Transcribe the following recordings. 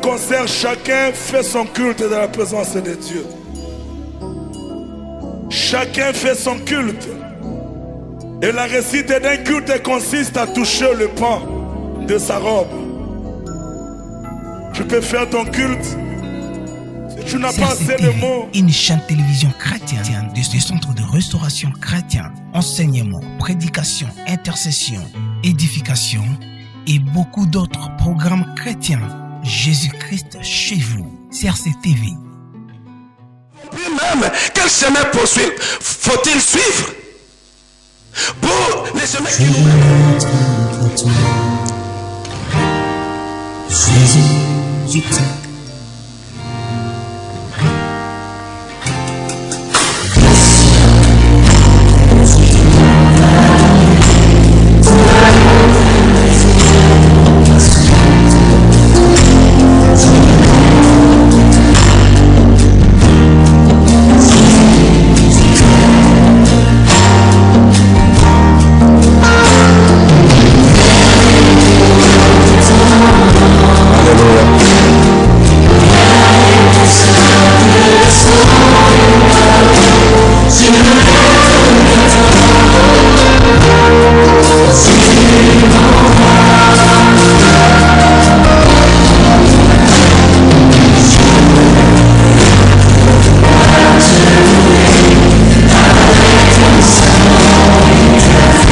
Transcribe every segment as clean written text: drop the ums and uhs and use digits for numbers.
Concert, chacun fait son culte dans la présence de Dieu. Chacun fait son culte. Et la récite d'un culte consiste à toucher le pan de sa robe. Tu peux faire ton culte. Si tu n'as pas assez de mots. Une chaîne télévision chrétienne du centre de restauration chrétienne, enseignement, prédication, intercession, édification et beaucoup d'autres programmes chrétiens. Jésus-Christ chez vous, CRC TV. Même, quel chemin faut-il suivre pour les chemins qui nous mènent? Jésus,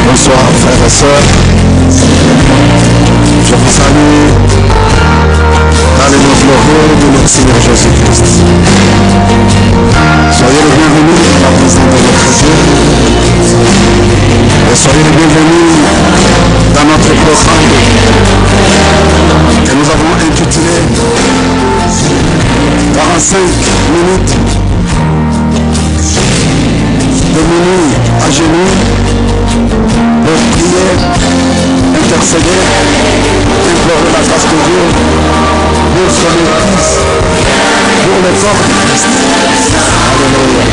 Bonsoir frères et sœurs, je vous salue dans le nom glorieux de notre Seigneur Jésus-Christ. Soyez les bienvenus dans la présence de notre Dieu et soyez les bienvenus dans notre programme que nous avons intitulé 45 minutes de minuit à genoux pour prier, intercéder, implorer la grâce de Dieu pour son Église, pour le corps de Christ. Alléluia.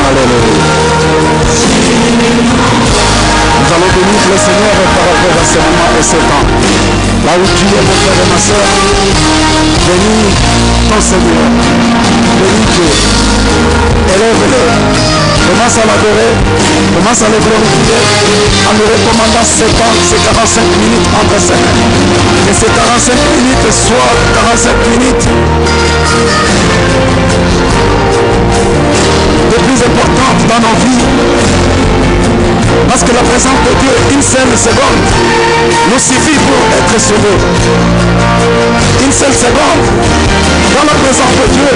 Alléluia. Nous allons bénir le Seigneur par rapport à ce moment et ce temps. Là où tu es, mon frère et ma soeur, bénis ton Seigneur. Bénis Dieu. Élève-le. Commence à l'adorer, commence à le glorifier en nous recommandant ces temps, ces 45 minutes entre semaines. Que ces 45 minutes soient 45 minutes les plus importantes dans nos vies. Parce que la présence de Dieu, une seule seconde, nous suffit pour être sauvés. Une seule seconde dans la présence de Dieu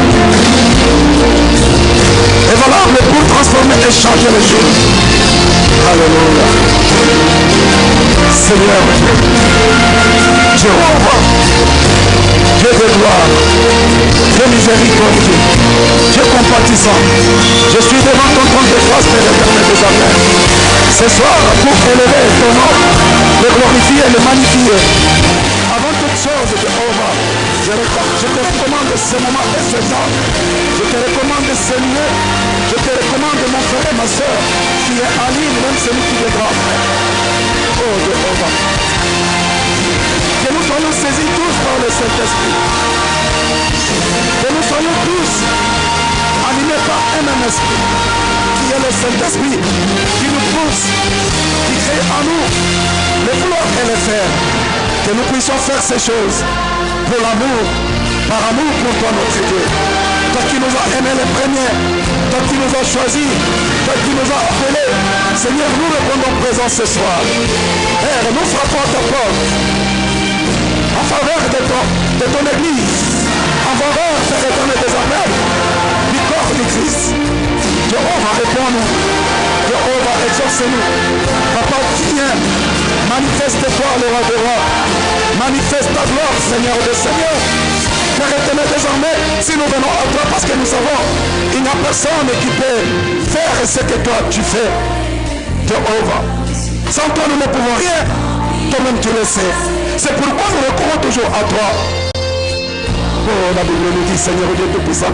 est valable pour transformer et changer les choses. Alléluia. Seigneur Dieu, Jéhovah, Dieu de gloire, Dieu miséricorde, Dieu compatissant, je suis devant ton trône de grâce, Père éternel des armées. Ce soir, pour élever ton nom, le glorifier, le magnifier. Avant toute chose, Jéhovah, je te recommande ce moment et ce temps. Je te recommande ce lieu. Je te recommande mon frère et ma soeur qui est en ligne, même celui qui est grand. Oh Jéhovah. Que nous soyons saisis tous par le Saint-Esprit. Que nous soyons tous animés par un même esprit, qui est le Saint-Esprit, qui nous pousse, qui crée en nous le vouloir et le faire. Que nous puissions faire ces choses pour l'amour, par amour pour toi notre Dieu. Toi qui nous as aimés les premiers, toi qui nous as choisis, toi qui nous as appelés. Seigneur, nous répondons présent ce soir. Père, nous frappons à ta porte en faveur de ton Église, en faveur, Père éternel des armées, du corps du Christ. Jéhovah, réponds-nous. Jéhovah, exauce-nous. Papa, viens, manifeste-toi le roi des rois. Manifeste ta gloire, Seigneur des seigneurs. Père éternel désormais, si nous venons à toi parce que nous savons, il n'y a personne qui peut faire ce que toi tu fais. Jéhovah, sans toi nous ne pouvons rien. Toi-même tu le sais. C'est pourquoi nous recourons toujours à toi. Oh, la Bible nous dit, Seigneur Dieu Tout-Puissant,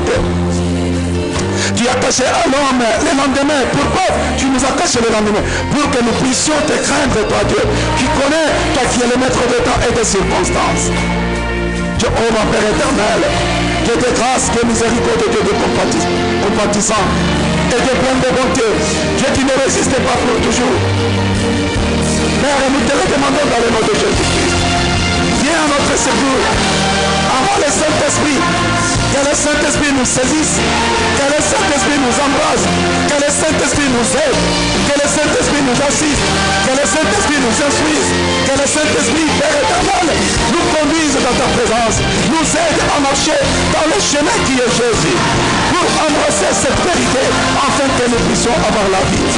Tu as caché à l'homme le lendemain. Pourquoi tu nous as caché le lendemain? Pour que nous puissions te craindre, toi Dieu, qui connais, toi qui es le maître de temps et des circonstances. Jéhovah Père éternel, Dieu de grâce, Dieu miséricorde, Dieu de compatissant et Dieu plein de bonté, Dieu qui ne résiste pas pour toujours. Père, nous te le demandons dans le nom de Jésus-Christ. Viens à notre secours. Envoie le Saint-Esprit. Que le Saint-Esprit nous saisisse. Que le Saint-Esprit nous embrasse. Que le Saint-Esprit nous aide. Que le Saint-Esprit nous assiste. Que le Saint-Esprit nous instruise. Que le Saint-Esprit, Père éternel, nous conduise dans ta présence. Nous aide à marcher dans le chemin qui est Jésus. Pour embrasser cette vérité, afin que nous puissions avoir la vie.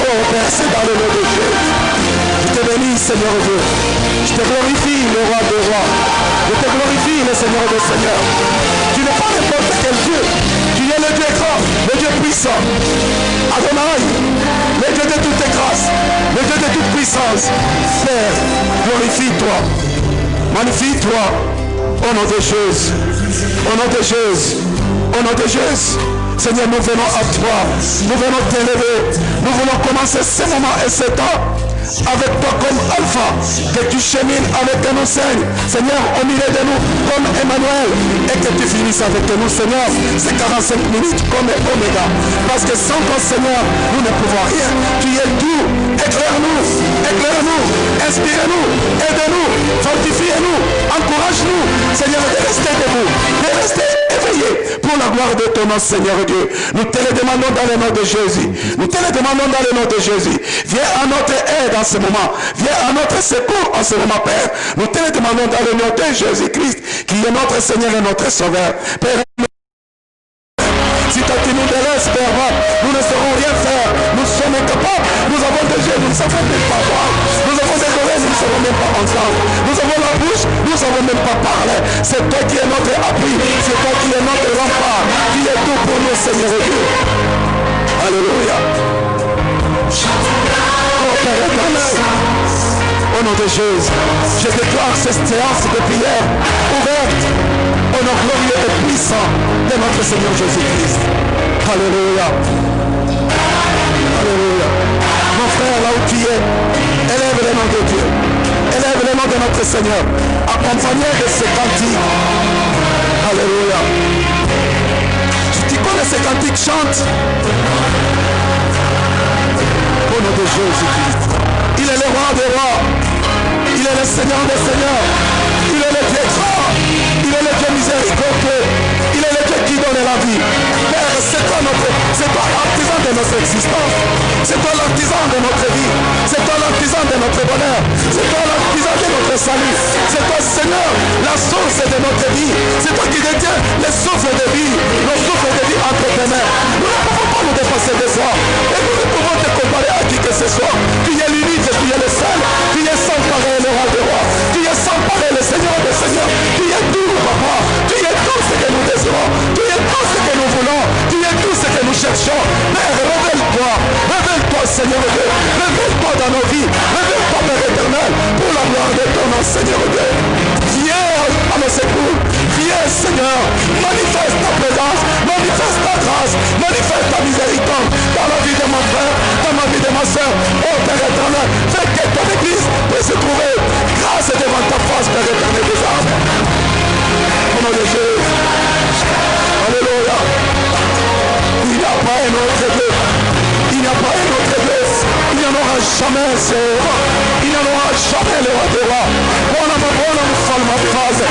Oh Père, c'est dans le nom de Dieu. Je te bénis, Seigneur Dieu. Je te glorifie, le roi des rois. Je te glorifie, le Seigneur des seigneurs. Tu n'es pas n'importe quel Dieu. Tu es le Dieu grand, le Dieu puissant. Adonai, le Dieu de toutes tes grâces, le Dieu de toute puissance. Père, glorifie-toi. Magnifie-toi. Au nom de Jésus. Au nom de Jésus. Au nom de Jésus. Seigneur, nous venons à toi. Nous venons t'élever. Nous voulons commencer ce moment et ce temps avec toi comme Alpha, que tu chemines avec nous, Seigneur, au milieu de nous comme Emmanuel, et que tu finisses avec nous, Seigneur, ces 45 minutes comme Oméga, parce que sans toi, Seigneur, nous ne pouvons rien. Tu es tout. Éclaire-nous, inspire-nous, aide-nous, fortifie-nous, encourage-nous, Seigneur, de rester debout, de rester éveillé pour la gloire de ton nom, Seigneur Dieu. Nous te le demandons dans le nom de Jésus. Nous te le demandons dans le nom de Jésus. Viens à notre aide en ce moment. Viens à notre secours en ce moment, Père. Nous te le demandons dans le nom de Jésus-Christ, qui est notre Seigneur et notre Sauveur. Père, si toi tu nous délaisses, Père, nous ne saurons rien faire. Nous sommes incapables. Nous avons des yeux, nous ne savons même pas voir. Nous avons des oreilles, nous ne savons même pas entendre. Nous avons la bouche, nous ne savons même pas parler. C'est toi qui es notre appui. C'est toi qui es notre rempart. Qui est tout pour nous, Seigneur Dieu. Alléluia. Oh Père éternel, au nom de Jésus, je déclare cette séance de prière ouverte au nom glorieux et puissant de notre Seigneur Jésus-Christ. Alléluia. Alléluia. Mon frère, là où tu es, élève le nom de Dieu. Élève le nom de notre Seigneur. Accompagné de ces cantiques. Alléluia. Si tu connais ces cantiques, chante. Au nom de Jésus-Christ. Il est le roi des rois. Il est le Seigneur des seigneurs. Il est le Dieu grand. Il est le Dieu miséricordieux. Il est le Dieu qui donne la vie. Père, c'est toi l'artisan de notre existence. C'est toi l'artisan de notre vie. C'est toi l'artisan de notre bonheur. C'est toi l'artisan de notre salut. C'est toi, Seigneur, la source de notre vie. C'est toi qui détiens les souffles de vie. Nos souffles de vie entre tes mains. Nous ne pouvons pas nous dépasser de toi. Et nous ne pouvons te comparer à qui que ce soit. Tu es l'unique, tu es le seul. Tu es sans pareil, le roi des rois. Tu es sans pareil, le Seigneur des seigneurs. Tu es tout, papa. Tu es tout ce que nous désirons. Tu es tout ce que nous voulons. Tu es tout ce que nous cherchons. Père, révèle-toi. Révèle-toi, Seigneur Dieu. Révèle-toi dans nos vies. Révèle-toi, Père éternel, pour la gloire de ton nom, Seigneur Dieu. Viens à nos secours. Viens, Seigneur. Manifeste ta présence. Manifeste ta grâce. Manifeste ta miséricorde dans la vie de mon frère, dans ma vie de ma soeur. Oh, Père éternel, fais que ton église puisse se trouver grâce devant ta face, Père éternel des armes. Au nom de Jésus. Alléluia. Il n'y a pas un autre Dieu. Il n'y a pas un autre Dieu. Il n'y en aura jamais un seul. Il n'y en aura jamais le roi des rois. Wana mfalme wa kazi.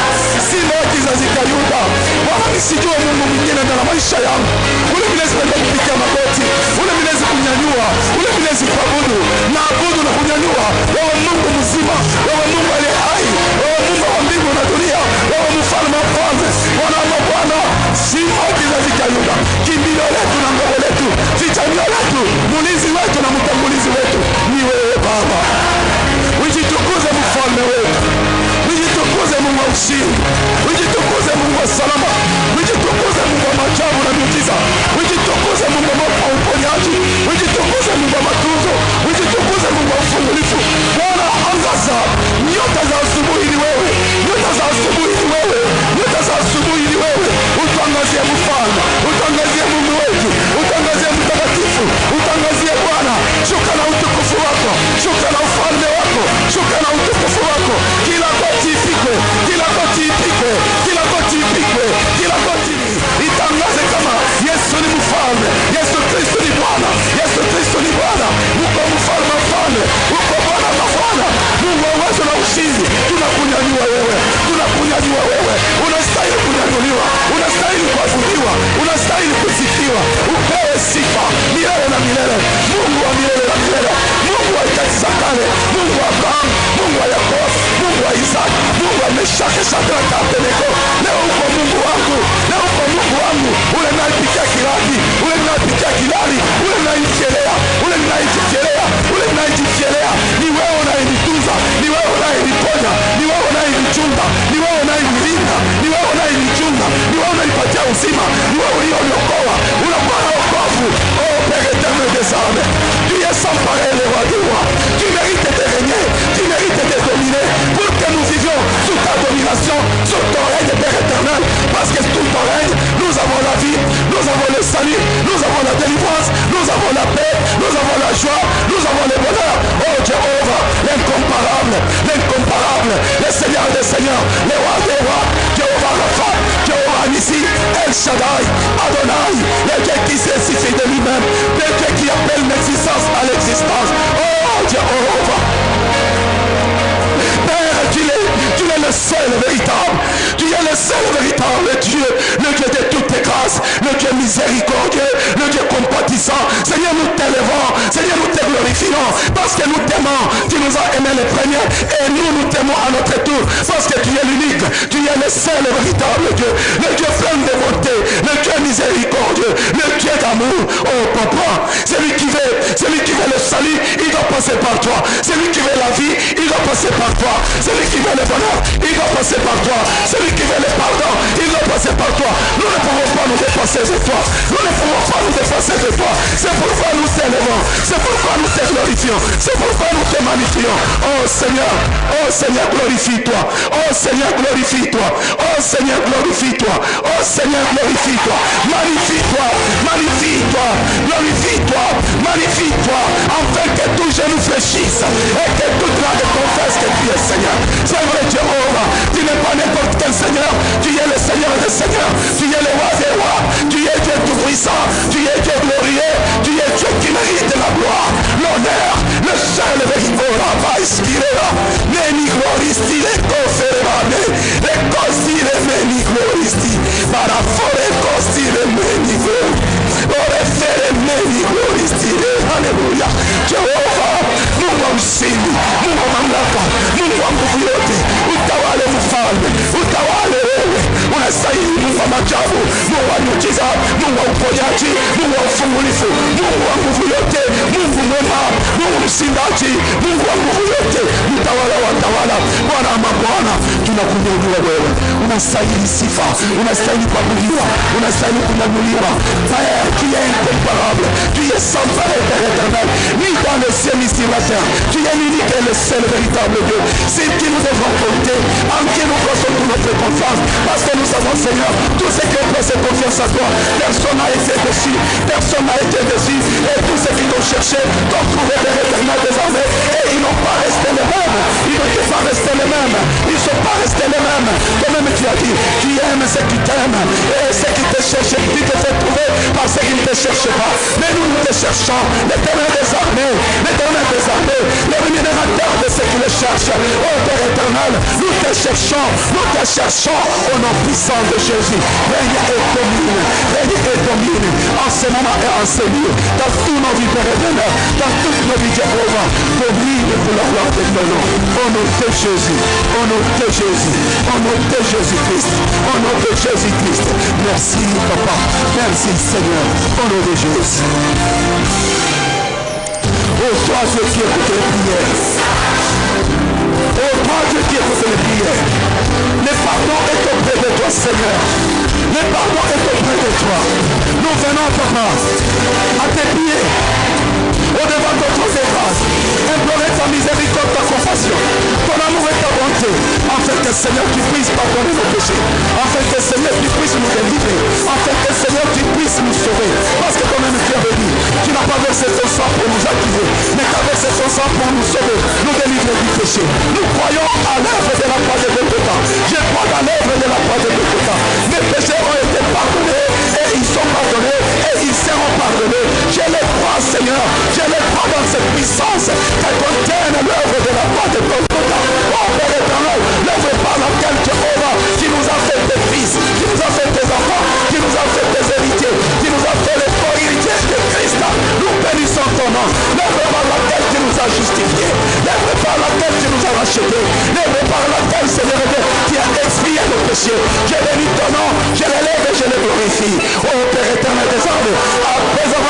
Si leo kizazi cha Yuda. Bwana nisijue Mungu mwingine ndani ya maisha yangu. Ule milezi kwenda kupitia magoti. Ule milezi kunyanyua. Ule milezi kuabudu. Na abudu na kunyanyua. Wewe Mungu mzima. Wewe Mungu aliye hai. Wewe Mungu wa mbingu na dunia. Wewe mfalme wa kazi. Bwana simama kizazi cha Yuda. Kimbilio letu na ngao letu. Vichanio letu. Mulinzi wetu na mtangulizi wetu. Ni wewe Baba. Ujitukuze mfalme wetu. Ujitukuze Mungu wa ushindi. Ujitukuze Mungu wa salama. Ujitukuze Mungu wa maajabu na miujiza. Ujitukuze Mungu wa uponyaji. Ujitukuze Mungu wa matunzo. Ujitukuze Mungu wa ufungulifu. Bwana, angaza nyota za asubuhi ni wewe. Nyota za asubuhi ni wewe. Nyota za asubuhi ni wewe. Utuangazie mfalme. Utuangazie Mungu wetu. Meshaki Shadraka Abednego. Leo uko Mungu wangu, leo uko Mungu wangu, ule naipikia kilali, ule naipikia kilali, ule naichelea, ule naichelea, ule naichelea. Ni wewe unayenitunza, ni wewe unayeniponya, ni wewe unayenichunga, ni wewe unayenilinda, ni wewe unayenichunga, ni wewe unanipatia uzima, ni wewe ulioniokoa, unakuwa na wokovu. Oh Père éternel des armées, tu es sans pareil le roi du roi, tu mérites de régner, tu mérites de dominer, pour que nous vivions sous ta domination, sous ton règne, Père éternel, parce que sous ton règne, nous avons la vie, nous avons le salut, nous avons la délivrance, nous avons la paix, nous avons la joie, nous avons le bonheur. Oh Jéhovah, l'incomparable, le Seigneur des seigneurs, le roi des rois, Jéhovah Rapha, Jéhovah Nissi, El Shaddai, Adonai, le Dieu qui s'existe de lui-même, le Dieu qui appelle l'existence à l'existence. Oh Jéhovah, Père, tu es le seul véritable, tu es le seul véritable Dieu, le Dieu de toutes les grâces, le Dieu miséricordieux, le Dieu compatissant. Seigneur, nous t'élevons, Seigneur, nous te glorifions, parce que nous t'aimons, tu nous as aimés les premiers, et nous t'aimons à notre tour, parce que tu es l'unique, tu es le seul véritable Dieu, le Dieu plein de bonté, le Dieu miséricordieux, le Dieu d'amour. Oh papa, celui qui veut le salut, il doit passer par toi, celui qui veut la vie, il doit passer par toi, celui qui veut le bonheur, il doit passer par toi, celui qui veut le pardon, il doit passer par toi. Nous ne pouvons pas nous dépasser de toi, nous ne pouvons pas nous dépasser de toi. C'est pourquoi nous t'élevons, c'est pourquoi nous te glorifions, c'est pourquoi nous te magnifions. Oh Seigneur, glorifie-toi, oh Seigneur, glorifie-toi, oh Seigneur, glorifie-toi, oh Seigneur, glorifie-toi, magnifie-toi, magnifie-toi, glorifie-toi, magnifie-toi, afin que tout genou fléchisse et que toute langue confesse que tu es Seigneur. C'est vrai Jéhovah, tu n'es pas n'importe quel Seigneur, tu es le Seigneur des seigneurs, tu es le roi des rois, tu es Dieu tout-puissant, tu es Dieu glorieux, tu es Dieu qui mérite la gloire, l'honneur, le seul véritable va inspirer, meni gloristi, les conférés, les costi, les meni gloristi, para fore costi, les meni gloristi, ore fere meni gloristi, alléluia. Jehovah, Mungu wa msingi, Mungu wa mamlaka, Mungu wa nguvu yote, utawale mfalme, utawale wewe, unastahili Mungu wa maajabu, Mungu wa miujiza, Mungu wa uponyaji, Mungu wa ufungulifu, Mungu wa nguvu yote, Mungu mwema, Mungu mshindaji, Mungu wa nguvu yote, mtawala wa tawala, Bwana wa mabwana, tunakunyanyua wewe, unastahili sifa, unastahili kuabudiwa, unastahili kunyanyuliwa. Père, tu es incomparable, tu es sans pareil, Père éternel, ni dans le ciel ni sur la terre, tu es l'unique et le seul véritable Dieu. C'est qui nous devons compter, en qui nous plaçons toute notre confiance, parce que nous savons, Seigneur, tous ceux qui ont placé confiance à toi, personne n'a été déçu, personne n'a été déçu, et tous ceux qui t'ont cherché t'ont trouvé les éternels désormais, et ils n'ont pas resté les mêmes, ils n'ont pas resté les mêmes, ils ne sont pas restés les mêmes. Toi-même tu as dit, tu aimes ceux qui t'aiment, et ceux qui te cherchent, tu te fais trouver par ceux qui ne te cherchent pas. Mais nous te cherchons, l'éternel des armées, le rémunérateur de ceux qui le cherchent. Oh Père éternel, nous te cherchons au nom puissant de Jésus. Règne et domine en ce moment et en ce lieu, dans tous nos vies, Père éternel, dans toutes nos vies, Jéhovah, domine pour la gloire de ton nom. Au nom de Jésus, au nom de Jésus, au nom de Jésus-Christ, au nom de Jésus-Christ. Merci Papa, merci Seigneur, au nom de Jésus. Oh toi Dieu qui écoute les prières, oh toi Dieu qui écoute les prières, le pardon est auprès de toi Seigneur, le pardon est auprès de toi. Nous venons Papa à tes pieds, au devant de ton grâce, implorer ta miséricorde, ta compassion, ton amour et ta bonté, afin que Seigneur tu puisses pardonner nos péchés, afin que Seigneur tu puisses nous délivrer, afin que Seigneur tu puisses nous sauver, parce que toi-même tu avais dit, tu n'as pas versé ton sang pour nous accuser, mais tu as versé ton sang pour nous sauver, nous délivrer du péché. Nous croyons à l'œuvre de la croix de Golgotha. Je crois à l'œuvre de la croix de Golgotha. Mes péchés ont été pardonnés et ils sont pardonnés et ils seront pardonnés. Je les crois Seigneur, je les crois dans cette puissance qui contiennent l'œuvre de la croix de Golgotha. Oh Père éternel, l'œuvre par laquelle Jéhovah, qui nous a fait des fils, qui nous a fait des enfants, qui nous a fait des héritiers, qui nous a fait les co-héritiers de Christ. Nous bénissons ton nom. L'œuvre par laquelle tu nous as justifiés, l'œuvre par laquelle tu nous as rachetés, l'œuvre par laquelle Seigneur ton nom, je l'élève et je le glorifie. Oh Père éternel des armes, à présent,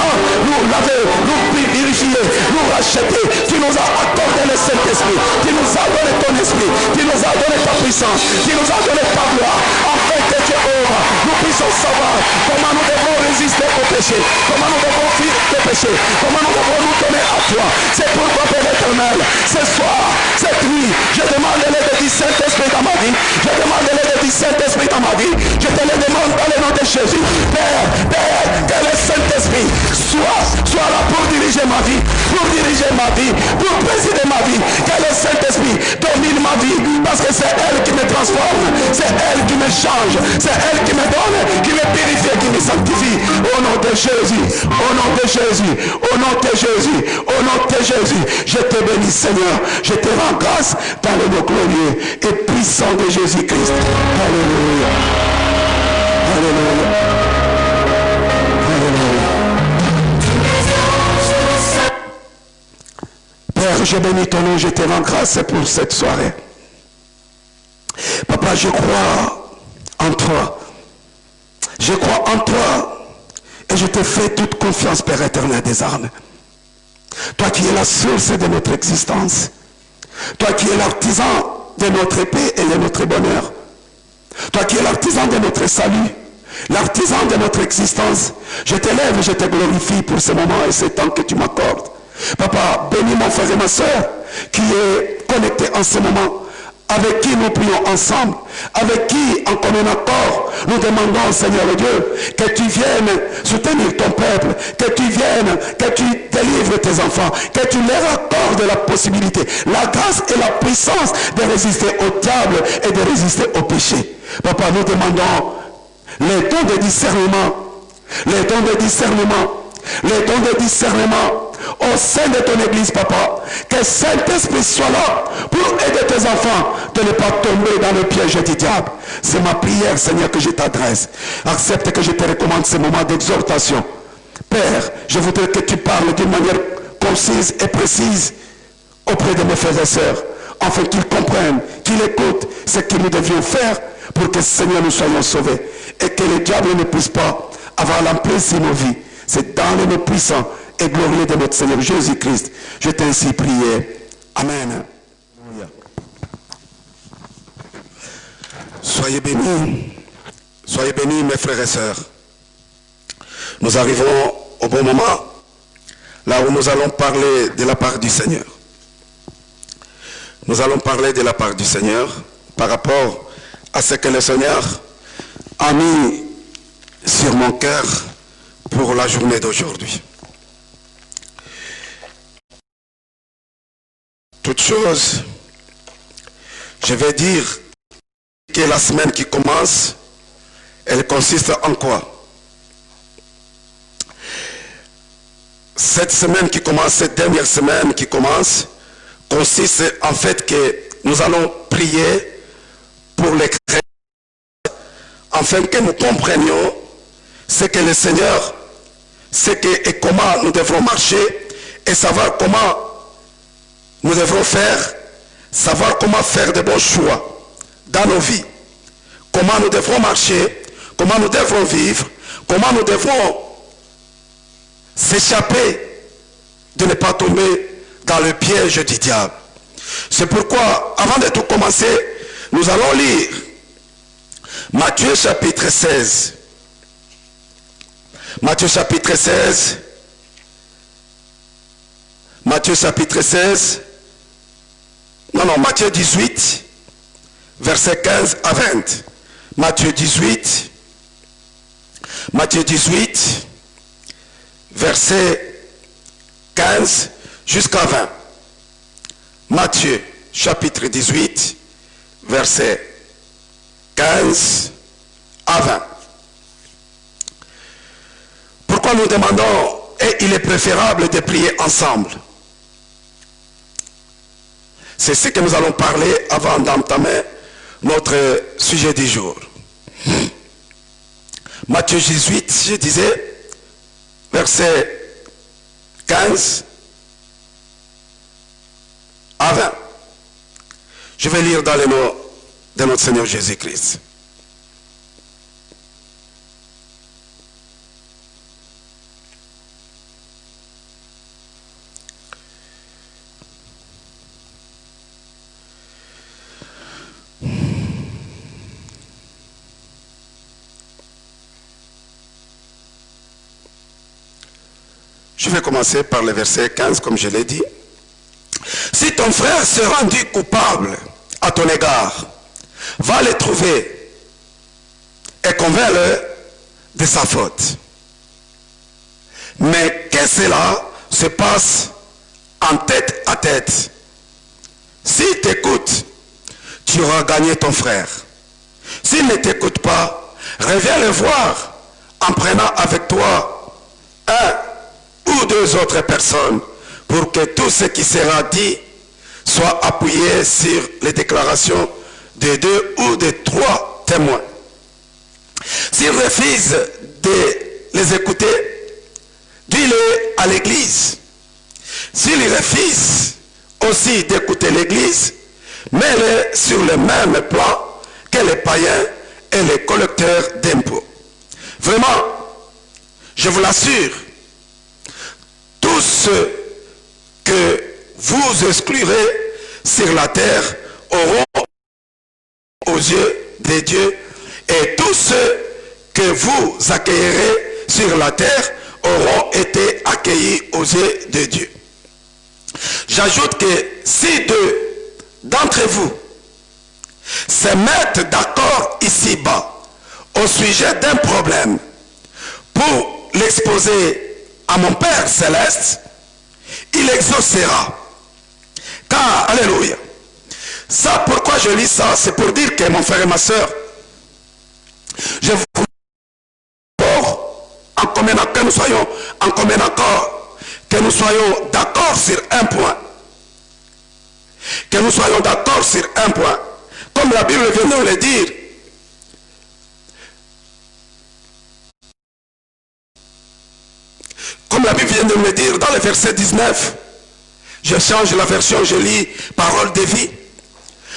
nous laver, nous purifier, nous racheter. Tu nous as accordé le Saint-Esprit. Tu nous as donné ton esprit. Tu nous as donné ta puissance. Tu nous as donné ta gloire. Afin que Jéhovah, nous puissions savoir comment nous devons résister au péché. Comment nous devons fuir le péché. Comment nous devons nous donner à toi. C'est pourquoi, Père éternel, ce soir, cette nuit, je demande l'aide du Saint-Esprit dans ma vie. Je demande l'aide du Saint-Esprit dans ma vie. Je te le demande dans le nom de Jésus. Père, que le Saint-Esprit soit là pour diriger ma vie, pour présider ma vie. Que le Saint-Esprit domine ma vie, parce que c'est elle qui me transforme, c'est elle qui me change, c'est elle qui me donne, qui me purifie, qui me sanctifie. Au nom de Jésus, au nom de Jésus, au nom de Jésus, au nom de Jésus, je te bénis Seigneur, je te rends grâce dans le nom glorieux et puissant de Jésus-Christ. Alléluia. Alléluia. Père, je bénis ton nom, je te rends grâce pour cette soirée. Papa, je crois en toi. Je crois en toi et je te fais toute confiance, Père éternel des armes. Toi qui es la source de notre existence. Toi qui es l'artisan de notre paix et de notre bonheur. Toi qui es l'artisan de notre salut. L'artisan de notre existence. Je t'élève et je te glorifie pour ce moment et ce temps que tu m'accordes. Papa, bénis mon frère et ma soeur qui est connecté en ce moment, avec qui nous prions ensemble, avec qui en commun accord nous demandons, Seigneur Dieu, que tu viennes soutenir ton peuple, que tu viennes, que tu délivres tes enfants, que tu leur accordes la possibilité, la grâce et la puissance de résister au diable et de résister au péché. Papa, nous demandons les dons de discernement, les dons de discernement, les dons de discernement au sein de ton église, papa. Que Saint-Esprit soit là pour aider tes enfants de ne pas tomber dans le piège du diable. C'est ma prière, Seigneur, que je t'adresse. Accepte que je te recommande ce moment d'exhortation. Père, je voudrais que tu parles d'une manière concise et précise auprès de mes frères et sœurs, afin qu'ils comprennent, qu'ils écoutent ce que nous devions faire pour que, Seigneur, nous soyons sauvés et que le diable ne puisse pas avoir l'emprise sur nos vies. C'est dans le nom puissant et glorieux de notre Seigneur Jésus-Christ. Je t'ai ainsi prié. Amen. Soyez bénis mes frères et sœurs. Nous arrivons au bon moment, là où nous allons parler de la part du Seigneur. Nous allons parler de la part du Seigneur par rapport à ce que le Seigneur a mis sur mon cœur pour la journée d'aujourd'hui. Toute chose, je vais dire que la semaine qui commence, elle consiste en quoi? Cette semaine qui commence, cette dernière semaine qui commence, consiste en fait que nous allons prier pour les chrétiens, afin que nous comprenions ce que le Seigneur, ce que et comment nous devrons marcher et savoir comment nous devrons faire, savoir comment faire de bons choix dans nos vies. Comment nous devrons marcher, comment nous devrons vivre, comment nous devrons s'échapper de ne pas tomber dans le piège du diable. C'est pourquoi, avant de tout commencer, nous allons lire Matthieu chapitre 16. Matthieu chapitre 16. Matthieu chapitre 16. Non, Matthieu 18, versets 15 à 20. Matthieu 18, versets 15 jusqu'à 20. Matthieu chapitre 18, versets 15 à 20. Pourquoi nous demandons, et il est préférable de prier ensemble? C'est ce que nous allons parler avant d'entamer notre sujet du jour. Matthieu 18, je disais, verset 15 à 20. Je vais lire dans le nom de notre Seigneur Jésus-Christ. Je vais commencer par le verset 15, comme je l'ai dit. Si ton frère se rendit coupable à ton égard, va le trouver et convainc-le de sa faute. Mais que cela se passe en tête à tête. S'il t'écoute, tu auras gagné ton frère. S'il ne t'écoute pas, reviens le voir en prenant avec toi un ou deux autres personnes pour que tout ce qui sera dit soit appuyé sur les déclarations de 2 ou de 3 témoins. S'il refuse de les écouter, dis-le à l'église. S'il refuse aussi d'écouter l'église, mets-le sur le même plan que les païens et les collecteurs d'impôts. Vraiment, je vous l'assure, tous ceux que vous exclurez sur la terre auront aux yeux de Dieu, et tous ceux que vous accueillerez sur la terre auront été accueillis aux yeux de Dieu. J'ajoute que si 2 d'entre vous se mettent d'accord ici-bas au sujet d'un problème pour l'exposer à mon Père Céleste, il exaucera. Car, alléluia, ça, pourquoi je lis ça, c'est pour dire que mon frère et ma soeur, je vous en commun accord, que nous soyons en commun accord, que nous soyons d'accord sur un point. Que nous soyons d'accord sur un point. Comme la Bible vient de le dire. Comme la Bible vient de me dire dans le verset 19. Je change la version, je lis parole de vie.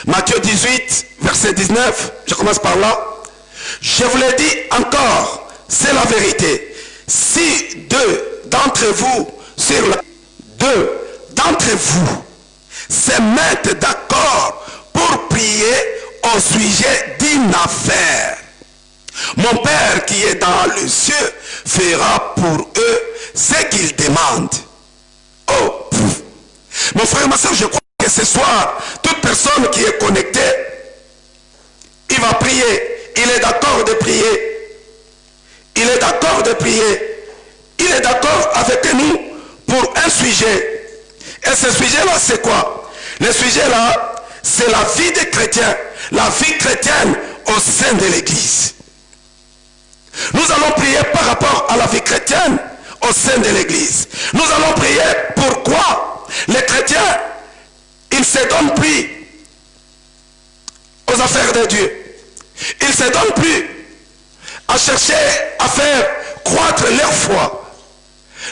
Matthieu 18, verset 19. Je commence par là. Je vous l'ai dit encore, c'est la vérité. Si 2 d'entre vous, sur la 2 d'entre vous se mettent d'accord pour prier au sujet d'une affaire, mon Père qui est dans le ciel fera pour eux ce qu'ils demandent. Oh, mon frère, ma soeur, je crois que ce soir, toute personne qui est connectée, il va prier. Il est d'accord de prier. Il est d'accord de prier. Il est d'accord avec nous pour un sujet. Et ce sujet-là, c'est quoi? Le sujet-là, c'est la vie des chrétiens. La vie chrétienne au sein de l'Église. Nous allons prier par rapport à la vie chrétienne au sein de l'Église. Nous allons prier pourquoi les chrétiens, ils ne se donnent plus aux affaires de Dieu. Ils ne se donnent plus à chercher à faire croître leur foi.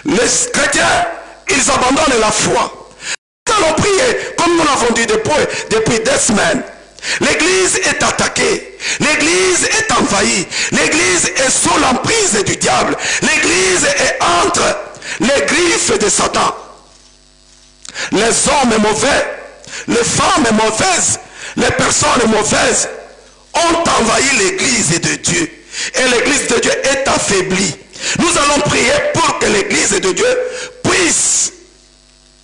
Les chrétiens, ils abandonnent la foi. Nous allons prier, comme nous l'avons dit depuis 2 semaines. L'église est attaquée. L'église est envahie. L'église est sous l'emprise du diable. L'église est entre les griffes de Satan. Les hommes mauvais, les femmes mauvaises, les personnes mauvaises ont envahi l'église de Dieu. Et l'église de Dieu est affaiblie. Nous allons prier pour que l'église de Dieu puisse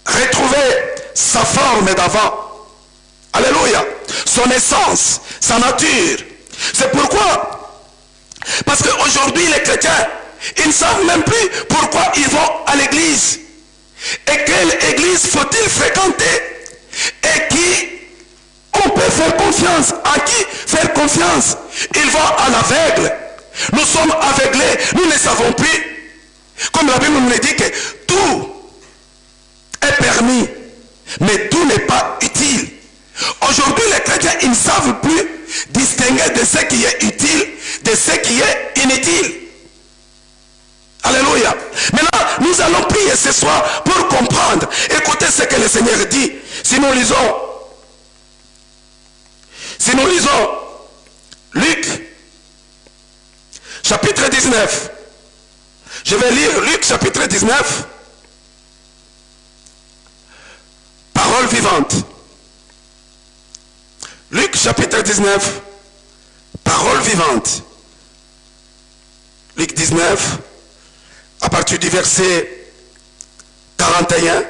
retrouver sa forme d'avant. Alléluia. Son essence, sa nature. C'est pourquoi. Parce qu'aujourd'hui, les chrétiens, ils ne savent même plus pourquoi ils vont à l'église. Et quelle église faut-il fréquenter? Et qui on peut faire confiance? À qui faire confiance? Ils vont à l'aveugle. Nous sommes aveuglés. Nous ne savons plus. Comme la Bible nous dit que tout est permis. Mais tout n'est pas utile. Aujourd'hui, les chrétiens, ils ne savent plus distinguer de ce qui est utile de ce qui est inutile. Alléluia. Maintenant, nous allons prier ce soir pour comprendre. Écoutez ce que le Seigneur dit. Si nous lisons Luc, chapitre 19. Je vais lire Luc, chapitre 19. Parole vivante. Luc, chapitre 19. Parole vivante. Luc 19. À partir du verset 41,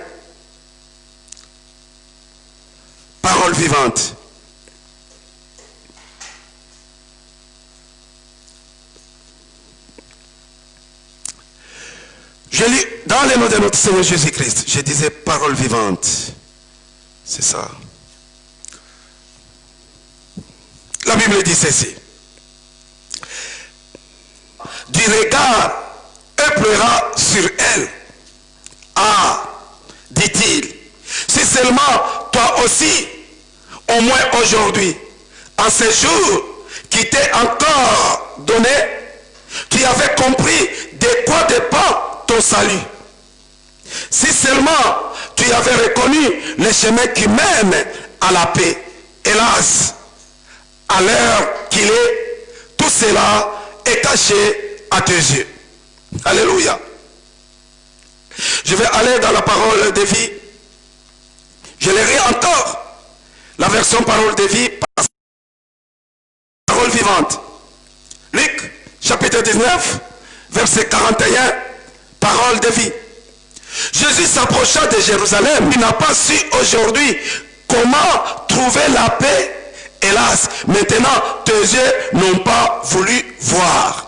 parole vivante. Je lis dans le nom de notre Seigneur Jésus-Christ. Je disais parole vivante. C'est ça. La Bible dit ceci. Du regard, elle pleura sur elle. Ah, dit-il, si seulement toi aussi, au moins aujourd'hui, en ce jour qui t'est encore donné, tu avais compris de quoi dépend ton salut. Si seulement tu avais reconnu le chemin qui mène à la paix. Hélas, à l'heure qu'il est, tout cela est caché à tes yeux. Alléluia. Je vais aller dans la parole de vie. Je lirai encore la version parole de vie, parole vivante. Luc, chapitre 19, verset 41, parole de vie. Jésus s'approcha de Jérusalem. Il n'a pas su aujourd'hui comment trouver la paix. Hélas, maintenant, tes yeux n'ont pas voulu voir.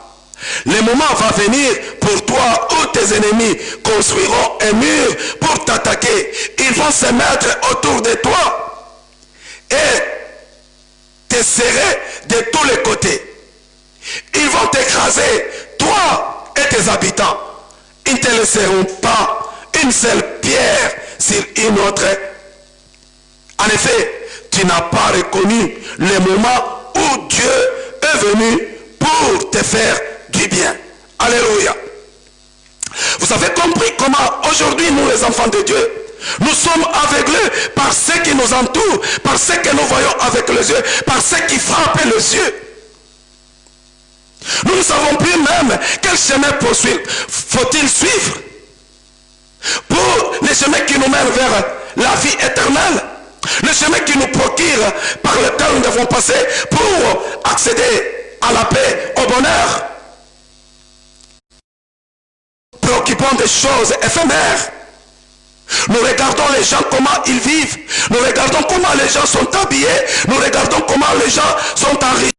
Le moment va venir pour toi où tes ennemis construiront un mur pour t'attaquer. Ils vont se mettre autour de toi et te serrer de tous les côtés. Ils vont t'écraser, toi et tes habitants. Ils ne te laisseront pas une seule pierre sur une autre. En effet, tu n'as pas reconnu le moment où Dieu est venu pour te faire du bien. Alléluia. Vous avez compris comment aujourd'hui nous les enfants de Dieu, nous sommes aveuglés par ce qui nous entoure, par ce que nous voyons avec les yeux, par ce qui frappe les yeux. Nous ne savons plus même quel chemin faut-il suivre pour le chemin qui nous mène vers la vie éternelle, le chemin qui nous procure par lequel nous devons passer pour accéder à la paix, au bonheur. Préoccupons des choses éphémères. Nous regardons les gens, comment ils vivent. Nous regardons comment les gens sont habillés. Nous regardons comment les gens sont enrichis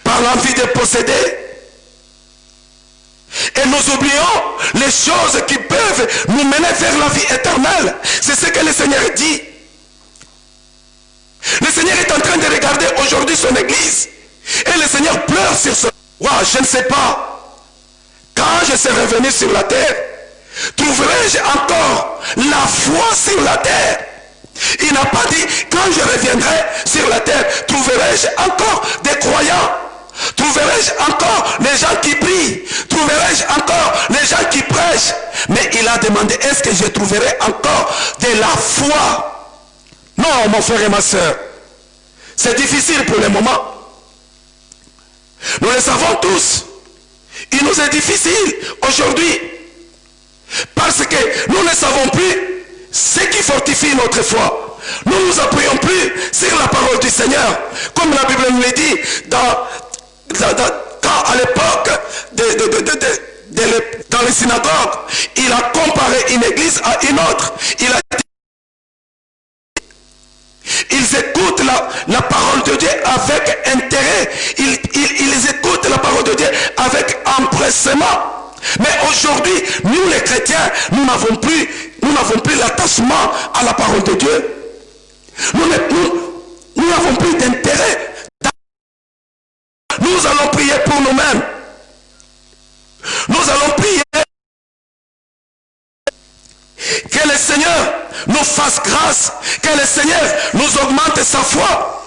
par l'envie de posséder. Et nous oublions les choses qui peuvent nous mener vers la vie éternelle. C'est ce que le Seigneur dit. Le Seigneur est en train de regarder aujourd'hui son église. Et le Seigneur pleure sur ce. Wow, je ne sais pas. Quand je serai revenu sur la terre, trouverai-je encore la foi sur la terre? Il n'a pas dit, quand je reviendrai sur la terre, trouverai-je encore des croyants? Trouverai-je encore les gens qui prient? Trouverai-je encore les gens qui prêchent? Mais il a demandé, est-ce que je trouverai encore de la foi? Non, mon frère et ma soeur. C'est difficile pour le moment. Nous le savons tous. Il nous est difficile aujourd'hui. Parce que nous ne savons plus ce qui fortifie notre foi. Nous ne nous appuyons plus sur la parole du Seigneur. Comme la Bible nous le dit quand à l'époque dans les synagogues, il a comparé une église à une autre. Il a dit, ils écoutent la parole de Dieu avec intérêt. Ils écoutent la parole de Dieu avec empressement. Mais aujourd'hui, nous les chrétiens, nous n'avons plus l'attachement à la parole de Dieu. Nous n'avons plus d'intérêt. Nous allons prier pour nous-mêmes. Nous allons prier que le Seigneur nous fasse grâce, que le Seigneur nous augmente sa foi.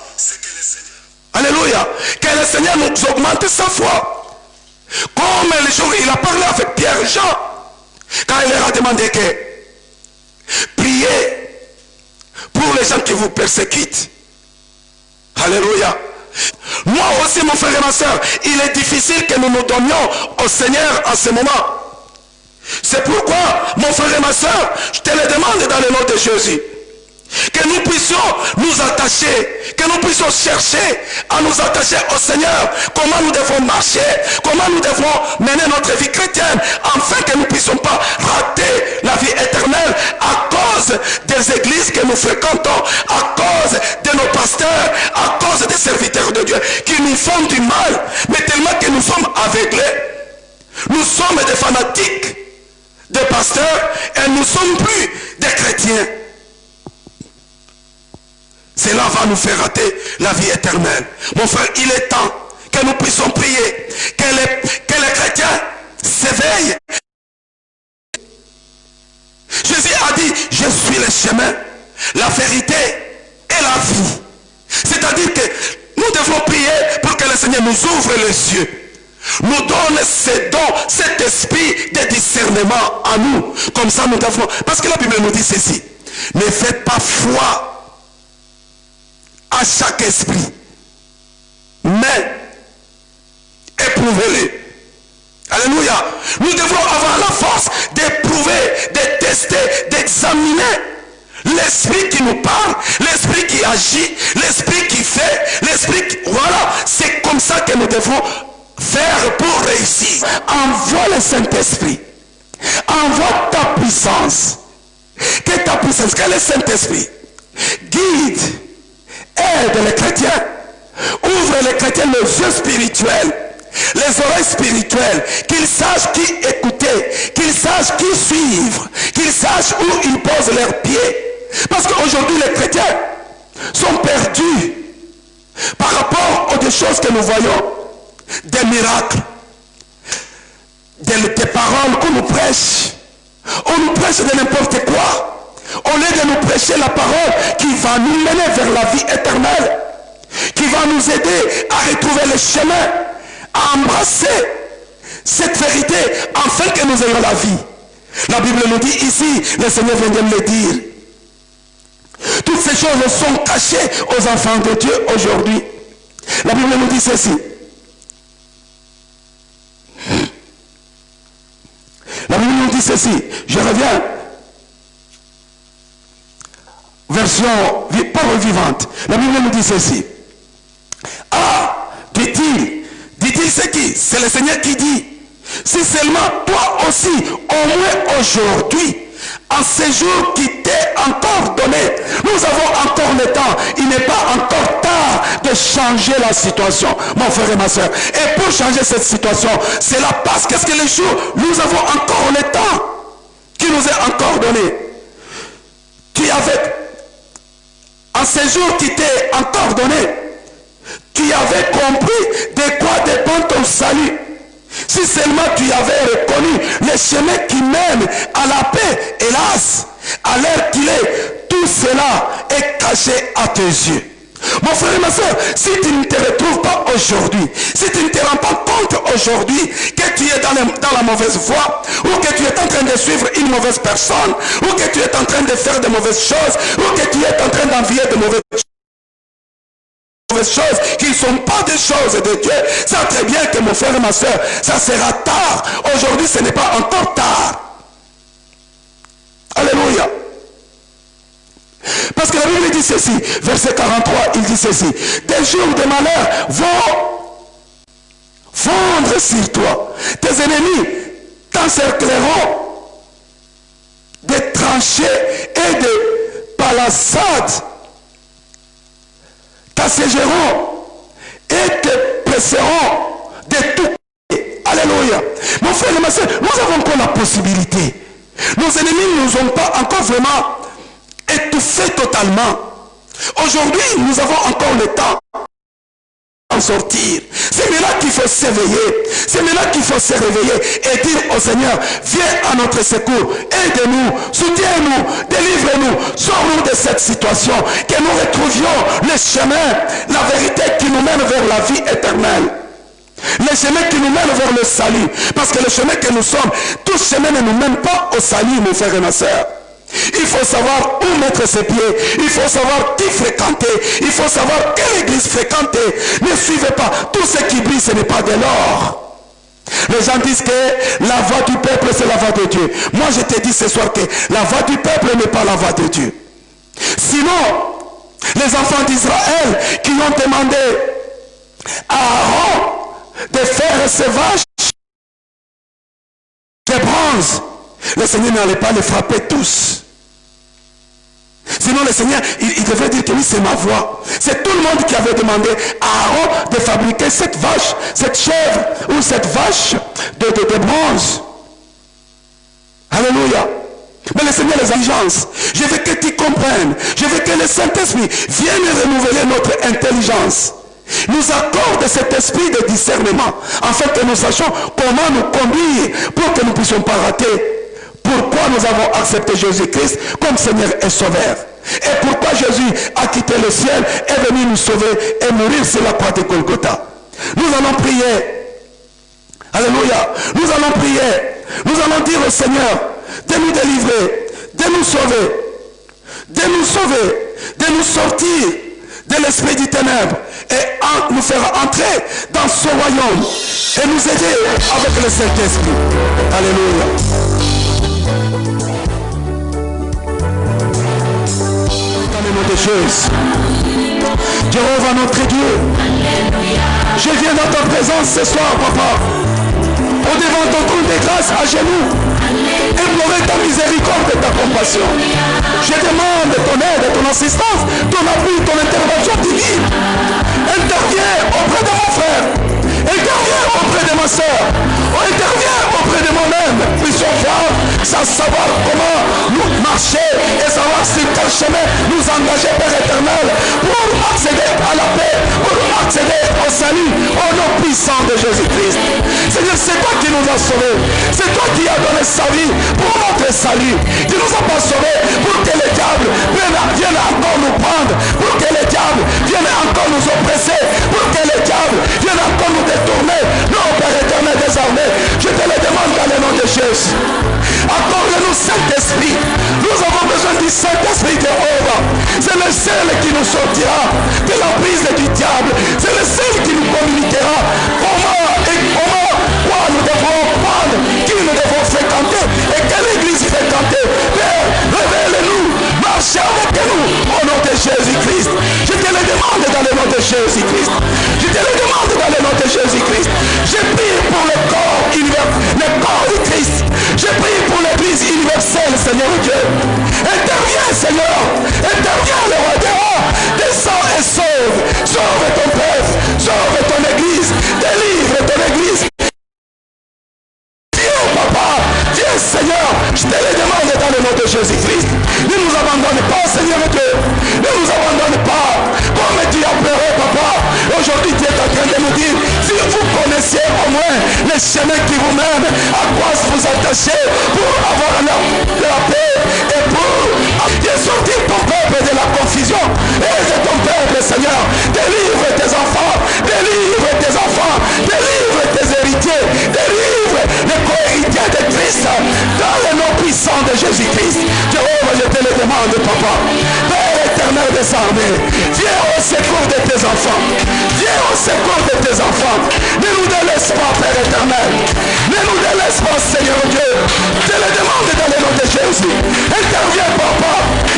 Alléluia. Que le Seigneur nous augmente sa foi. Comme le jour il a parlé avec Pierre et Jean, quand il leur a demandé que priez pour les gens qui vous persécutent. Alléluia. Moi aussi, mon frère et ma soeur, il est difficile que nous nous donnions au Seigneur en ce moment. C'est pourquoi, mon frère et ma soeur, je te le demande dans le nom de Jésus. Que nous puissions nous attacher, que nous puissions chercher à nous attacher au Seigneur. Comment nous devons marcher, comment nous devons mener notre vie chrétienne, afin que nous ne puissions pas rater la vie éternelle à cause des églises que nous fréquentons, à cause de nos pasteurs, à cause des serviteurs de Dieu qui nous font du mal, mais tellement que nous sommes aveuglés. Nous sommes des fanatiques, des pasteurs, et nous ne sommes plus des chrétiens. Cela va nous faire rater la vie éternelle. Mon frère, il est temps que nous puissions prier, que les chrétiens s'éveillent. Jésus a dit, je suis le chemin, la vérité et la vie. C'est-à-dire que nous devons prier pour que le Seigneur nous ouvre les yeux, nous donne ce don, cet esprit de discernement à nous. Comme ça nous devons, parce que la Bible nous dit ceci, ne faites pas foi à chaque esprit, mais éprouvez-les. Alléluia. Nous devons avoir la force d'éprouver, de tester, d'examiner l'esprit qui nous parle, l'esprit qui agit, l'esprit qui fait, l'esprit qui... Voilà, c'est comme ça que nous devons faire pour réussir. Envoie le Saint-Esprit, envoie ta puissance, que ta puissance, que le Saint-Esprit guide, aide les chrétiens, ouvre les chrétiens les yeux spirituels, les oreilles spirituelles, qu'ils sachent qui écouter, qu'ils sachent qui suivre, qu'ils sachent où ils posent leurs pieds. Parce qu'aujourd'hui les chrétiens sont perdus par rapport aux choses que nous voyons, des miracles, des paroles qu'on nous prêche. On nous prêche de n'importe quoi. Au lieu de nous prêcher la parole qui va nous mener vers la vie éternelle, qui va nous aider à retrouver le chemin, à embrasser cette vérité afin que nous ayons la vie. La Bible nous dit ici, le Seigneur vient de me le dire, toutes ces choses sont cachées aux enfants de Dieu aujourd'hui. La Bible nous dit ceci. La Bible nous dit ceci. Je reviens. Version parole vivante. La Bible nous dit ceci. Ah, dit-il c'est qui? C'est le Seigneur qui dit. Si seulement toi aussi, au moins aujourd'hui, en ce jour qui t'est encore donné, nous avons encore le temps. Il n'est pas encore tard de changer la situation, mon frère et ma soeur. Et pour changer cette situation, c'est là parce que les jours, nous avons encore le temps qui nous est encore donné. Tu avais, en ce jour qui t'est encore donné, tu avais compris de quoi dépend ton salut. Si seulement tu avais reconnu le chemin qui mène à la paix, hélas, à l'heure qu'il est, tout cela est caché à tes yeux. Mon frère et ma soeur, si tu ne te retrouves pas aujourd'hui, si tu ne te rends pas compte aujourd'hui que tu es dans la mauvaise voie, ou que tu es en train de suivre une mauvaise personne, ou que tu es en train de faire de mauvaises choses, ou que tu es en train d'envier de mauvaises choses qui ne sont pas des choses de Dieu, ça très bien que mon frère et ma soeur, ça sera tard. Aujourd'hui, ce n'est pas encore tard. Alléluia. Parce que la Bible dit ceci, verset 43, il dit ceci, des jours de malheur vont fondre sur toi. Tes ennemis t'encercleront des tranchées et des palissades, t'assiégeront et te presseront de tout. Alléluia. Mon frère et ma soeur, nous avons encore la possibilité. Nos ennemis ne nous ont pas encore vraiment étouffés totalement. Aujourd'hui, nous avons encore le temps d'en sortir. C'est maintenant qu'il faut s'éveiller. C'est maintenant qu'il faut se réveiller et dire au Seigneur, viens à notre secours, aide-nous, soutiens-nous, délivre-nous, sors-nous de cette situation, que nous retrouvions le chemin, la vérité qui nous mène vers la vie éternelle. Le chemin qui nous mène vers le salut. Parce que le chemin que nous sommes, tout chemin ne nous mène pas au salut, mes frères et ma soeur. Il faut savoir où mettre ses pieds. Il faut savoir qui fréquenter. Il faut savoir quelle église fréquenter. Ne suivez pas. Tout ce qui brille, ce n'est pas de l'or. Les gens disent que la voix du peuple, c'est la voix de Dieu. Moi, je te dis ce soir que la voix du peuple n'est pas la voix de Dieu. Sinon, les enfants d'Israël qui ont demandé à Aaron de faire ces vaches de bronze, le Seigneur n'allait pas les frapper tous. Sinon le Seigneur, il devait dire que oui, c'est ma voix. C'est tout le monde qui avait demandé à Aaron de fabriquer cette vache, cette chèvre ou cette vache de bronze. Alléluia. Mais le Seigneur les agence. Je veux que tu comprennes. Je veux que le Saint-Esprit vienne renouveler notre intelligence. Nous accorde cet esprit de discernement, afin que nous sachions comment nous conduire pour que nous ne puissions pas rater. Pourquoi nous avons accepté Jésus-Christ comme Seigneur et Sauveur. Et pourquoi Jésus a quitté le ciel, est venu nous sauver et mourir sur la croix de Golgotha. Nous allons prier. Alléluia. Nous allons prier. Nous allons dire au Seigneur de nous délivrer, de nous sauver, de nous sauver, de nous sortir de l'esprit du ténèbre et nous faire entrer dans ce royaume et nous aider avec le Saint-Esprit. Alléluia. Dans le nom de Jésus, Jéhovah notre Dieu, je viens dans ta présence ce soir, papa, au devant ton trône de grâce à genoux, implorer ta miséricorde et ta compassion. Je demande ton aide, ton assistance, ton appui, ton intervention divine. Interviens auprès de mon frère, interviens auprès de ma soeur, interviens auprès de moi-même. Puissions voir, savoir comment nous marcher et savoir sur quel chemin nous engager, Père éternel, pour accéder à la paix, pour accéder au salut, au nom puissant de Jésus-Christ. Seigneur, c'est toi qui nous as sauvés, c'est toi qui as donné sa vie pour notre salut. Tu nous as pas sauvés pour que le diable vienne encore nous prendre, pour que le diable vienne encore nous oppresser, pour que le diable vienne encore nous détourner. Non, Père éternel, désormais, je te le demande dans le nom de Jésus. Accorde-nous Saint-Esprit. Nous avons besoin du Saint-Esprit de Jéhovah. C'est le seul qui nous sortira de la prise du diable. C'est le seul qui nous communiquera quoi nous devons prendre, qui nous devons fréquenter et quelle église fréquenter. Père, révèle-nous, marchez avec nous au nom de Jésus-Christ. Je te le demande dans le nom de Jésus-Christ. Je te le demande dans le nom de Jésus-Christ. Je prie pour le corps du Christ. Je prie pour l'église universelle, Seigneur Dieu. Interviens, Seigneur. Interviens, le roi des rois. Descends et sauve. Sauve ton peuple. Sauve ton église. Délivre ton église. Viens, Seigneur, je te le demande dans le nom de Jésus-Christ. Ne nous abandonne pas, Seigneur Dieu. Ne nous abandonne pas. Comme tu as pleuré, papa. Aujourd'hui, tu es en train de nous dire, si vous connaissiez au moins les chemins qui vous mènent, à quoi vous attachez pour avoir la paix et pour sortir ton peuple de la confusion. Aide ton peuple, Seigneur. Délivre tes enfants. Délivre tes enfants. Délivre tes héritiers. Délivre les co-héritiers de Christ dans le nom puissant de Jésus-Christ. Jéhovah, je te le demande, papa. Père éternel des armées, viens au secours de tes enfants. Viens au secours de tes enfants. Ne nous délaisse pas, Père éternel. Ne nous délaisse pas, Seigneur Dieu. Je te le demande dans le nom de Jésus. Interviens, papa.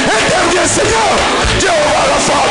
Interviens, Seigneur. Jéhovah Rapha,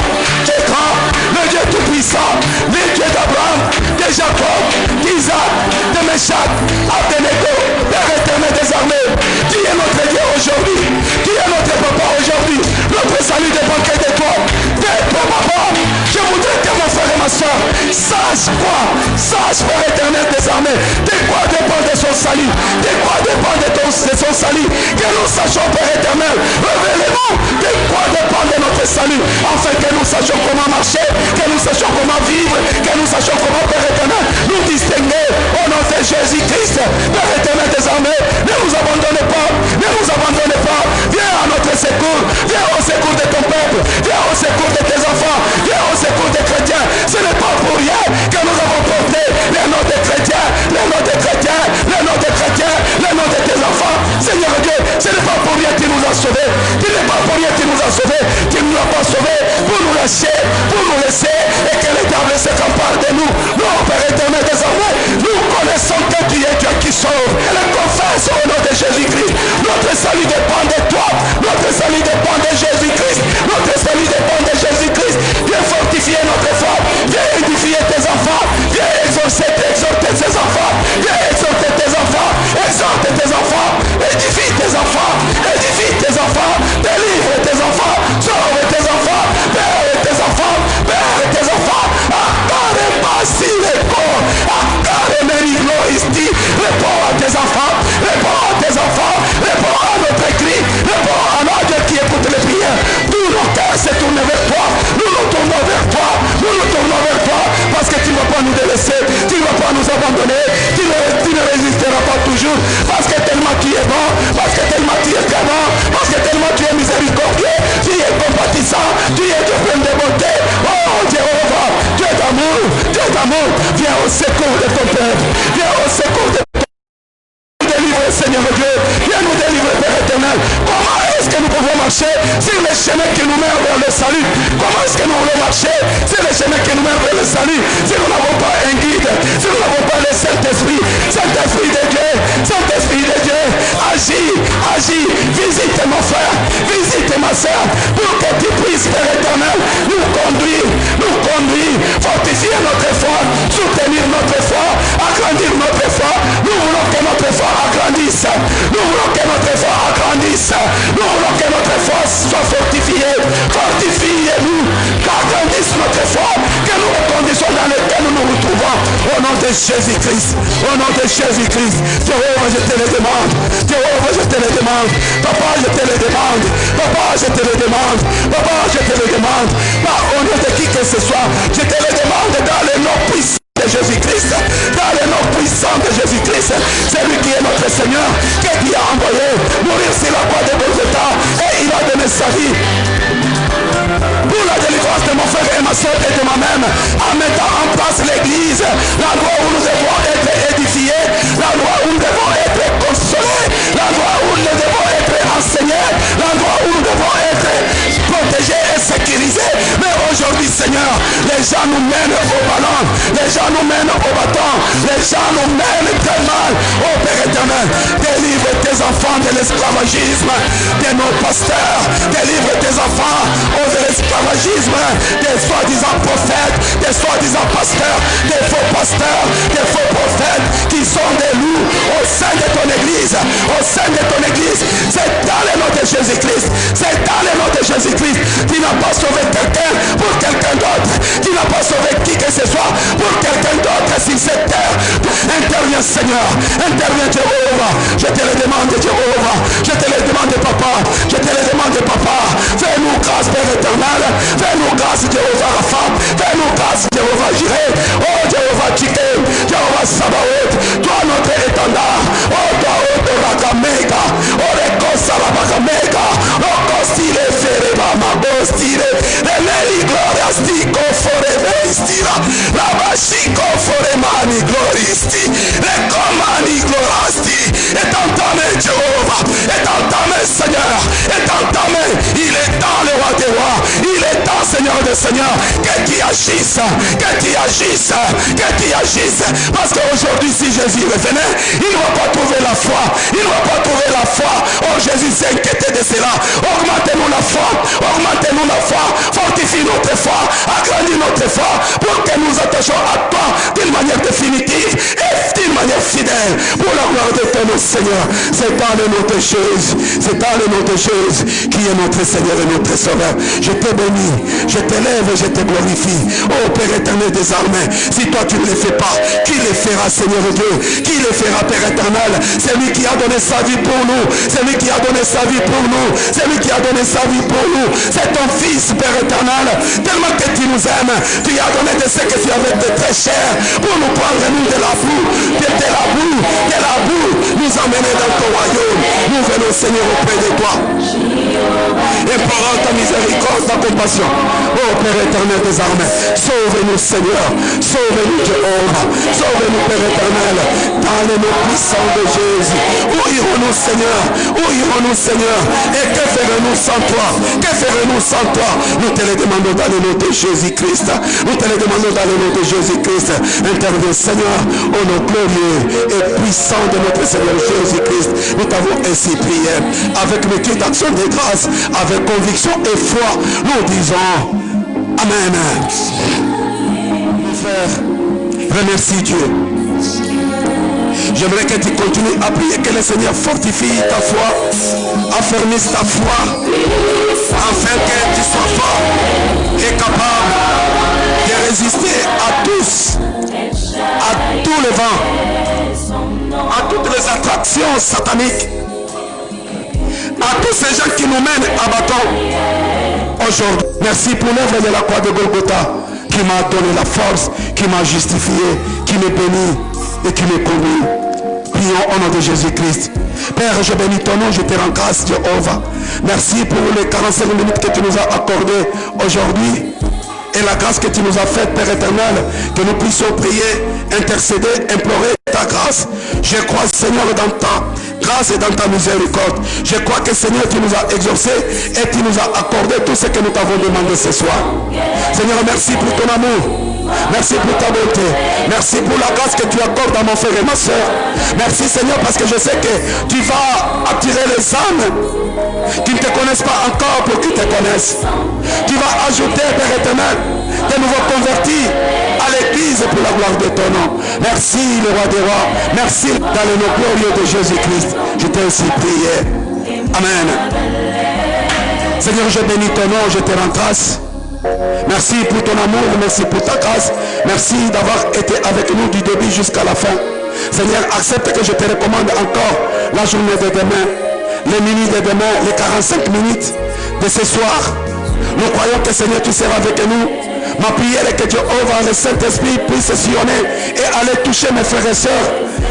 tu es grand, le Dieu tout-puissant, le Dieu d'Abraham, de Jacob, d'Isaac, de Meshach, Abednego, Père éternel des armées. Qui est notre Dieu aujourd'hui? Qui est notre papa aujourd'hui? Notre salut dépend que de toi. De toi, papa. Je voudrais que mon frère et ma soeur sachent quoi? Sache, Père éternel des armées, de quoi dépend de son salut? De quoi dépend de son salut? Que nous sachions, Père éternel, révélez-nous de quoi dépend de notre salut, afin que nous sachions comment marcher, que nous sachions comment vivre, que nous sachions comment, Père éternel, nous distinguer au nom de Jésus-Christ. Père éternel des armées, ne nous abandonnez pas, ne nous abandonnez pas. Viens à notre secours, viens au secours de ton peuple, viens au secours de tes enfants, viens au secours des chrétiens. Ce n'est pas pour rien que nous avons porté les noms des chrétiens, les noms des chrétiens, les noms des chrétiens, les noms de tes enfants. Seigneur Dieu, ce n'est pas pour rien que tu nous as sauvés, ce n'est pas pour rien que tu nous as sauvés, tu ne nous as pas sauvés pour nous lâcher, pour nous laisser et que le diable se empare de nous. Non, Père éternel, désormais, nous connaissons que tu es Dieu qui sauve. Et le confesse au nom de Jésus-Christ. Notre salut dépend de toi, notre salut dépend de Jésus-Christ. amour. Viens au secours de ton peuple. Viens au secours de ton peuple. Délivre, Seigneur Dieu. Viens nous délivrer, Père éternel. Comment est-ce que nous pouvons marcher sur les chemins qui nous mènent vers le salut? Comment est-ce que nous voulons marcher sur les chemins qui nous mènent vers le salut si nous n'avons pas un guide, si nous n'avons pas le Saint-Esprit? Saint-Esprit de Dieu, Saint-Esprit de Dieu, agis, agis, visite mon frère, visite ma soeur, pour que tu puisses, Père éternel, nous conduire, fortifier notre foi, soutenir notre foi, agrandir notre foi. Nous voulons que notre foi agrandisse, nous voulons que notre foi agrandisse, nous voulons que notre foi soit fortifiée. Fortifiez-nous, qu'agrandisse notre foi, que nous les conditions dans lesquelles nous nous retrouvons. Au nom de Jésus-Christ, au nom de Jésus-Christ. Jéhovah, je te le demande. Jéhovah, je te le demande. Papa, je te le demande. Papa, je te le demande. Papa, je te le demande. Pas au nom de qui que ce soit. Je te le demande dans le nom puissant de Jésus-Christ, dans le nom puissant de Jésus-Christ, celui qui est notre Seigneur, que Dieu a envoyé mourir sur la croix de Golgotha, et il a donné sa vie pour la délivrance de mon frère et ma soeur et de moi-même, en mettant en place l'église, l'endroit où nous devons être édifiés, l'endroit où nous devons être consolés, l'endroit où nous devons être enseignés, l'endroit où nous devons être protégés et sécurisés. Mais aujourd'hui, Seigneur, les gens nous mènent au ballon, les gens nous mènent au bâton, les gens nous mènent très mal. Oh Père éternel, délivre tes enfants de l'esclavagisme de nos pasteurs, délivre tes enfants de l'esclavagisme des soi-disant prophètes, des soi-disant pasteurs, des faux prophètes qui sont des loups au sein de ton église, au sein de ton église. C'est dans le nom de Jésus-Christ, c'est dans le nom de Jésus-Christ. Tu n'as pas sauvé quelqu'un pour quelqu'un d'autre, tu n'as pas sauvé qui que ce soit pour quelqu'un d'autre sur cette terre. Interviens Seigneur, interviens Jéhovah, je te le demande Jéhovah, je te le demande Papa, je te le demande Papa. Fais-nous grâce Père éternel, fais-nous grâce Jéhovah Rapha, fais-nous grâce Jéhovah Jireh, oh Jéhovah Tchiké, Jéhovah Sabaoth, toi notre étendard, oh toi Rakamega, oh Rekosa Rakamega, oh Kostile Fereba Mabostile, Remeli Gloria Stico Forevestira, Rabashiko Foremani Gloristi, Rekomani Gloristi, et entamé Jéhovah, et entamé Seigneur, et entamé, il est dans le roi des rois, il est dans Seigneur des seigneurs, que tu agisses, que tu agisses, que tu agisses, parce qu'aujourd'hui si Jésus revenait, il ne va pas trouver la foi, il ne va pas trouver la foi. Oh Jésus s'est inquiété de cela. Augmentez-nous la foi, augmentez-nous la foi, fortifie notre foi, agrandis notre foi, pour que nous attachions à toi d'une manière définitive et d'une manière fidèle, pour la gloire de ton nom Seigneur. C'est dans le nom de Jésus, c'est dans le nom de Jésus qui est notre Seigneur et notre Sauveur. Je te bénis, je t'élève et je te glorifie. Oh Père éternel des armées, si toi tu ne le fais pas, qui le fera Seigneur Dieu? Qui le fera Père éternel? C'est lui qui a donné sa vie pour nous, c'est lui qui a donné sa vie pour nous, c'est lui qui a donné sa vie pour nous. C'est ton Fils Père éternel, tellement que tu nous aimes, tu as donné de ce que tu avais de très cher pour nous prendre nous de la boue, nous emmener dans ton royaume. Nous venons Seigneur auprès de toi, implorant ta miséricorde, ta compassion. Oh Père éternel des armées, sauve-nous Seigneur, sauve-nous Jéhovah, sauve-nous Père éternel, dans le nom puissant de Jésus. Où irons-nous Seigneur? Où irons-nous Seigneur? Et que ferons-nous sans toi? Que ferons-nous sans toi? Nous te le demandons dans le nom de Jésus-Christ. Nous te le demandons dans le nom de Jésus-Christ. Interviens Seigneur, au nom glorieux et puissant de notre Seigneur Jésus-Christ. Nous t'avons ainsi prié avec le cri d'action de grâce, avec conviction et foi. Nous disons Amen. Mon frère, remercie Dieu. J'aimerais que tu continues à prier, que le Seigneur fortifie ta foi, affermisse ta foi, afin que tu sois fort et capable de résister à tous les vents, à toutes les attractions sataniques, à tous ces gens qui nous mènent à bâton aujourd'hui. Merci pour l'œuvre de la croix de Golgotha qui m'a donné la force, qui m'a justifié, qui me bénit et qui me conduit. Prions au nom de Jésus-Christ. Père, je bénis ton nom, je te rends grâce, Jéhovah. Merci pour les 45 minutes que tu nous as accordées aujourd'hui. et la grâce que tu nous as faite, Père éternel, que nous puissions prier, intercéder, implorer ta grâce. Je crois, Seigneur, dans ta grâce et dans ta miséricorde. Je crois que, Seigneur, tu nous as exaucés et tu nous as accordé tout ce que nous t'avons demandé ce soir. Seigneur, merci pour ton amour. Merci pour ta bonté. Merci pour la grâce que tu accordes à mon frère et ma soeur. Merci, Seigneur, parce que je sais que tu vas attirer les âmes qui ne te connaissent pas encore pour qu'ils te connaissent. Tu vas ajouter, Père éternel, des nouveaux convertis à l'église pour la gloire de ton nom. Merci, le roi des rois. Merci dans le nom glorieux de Jésus-Christ. Je t'ai ainsi prié. Amen. Seigneur, je bénis ton nom, je te rends grâce. Merci pour ton amour, merci pour ta grâce. Merci d'avoir été avec nous du début jusqu'à la fin. Seigneur, accepte que je te recommande encore la journée de demain, les minutes de demain, les 45 minutes de ce soir. Nous croyons que, Seigneur, tu seras avec nous. Ma prière est que Jéhovah, le Saint-Esprit, puisse sillonner et aller toucher mes frères et sœurs,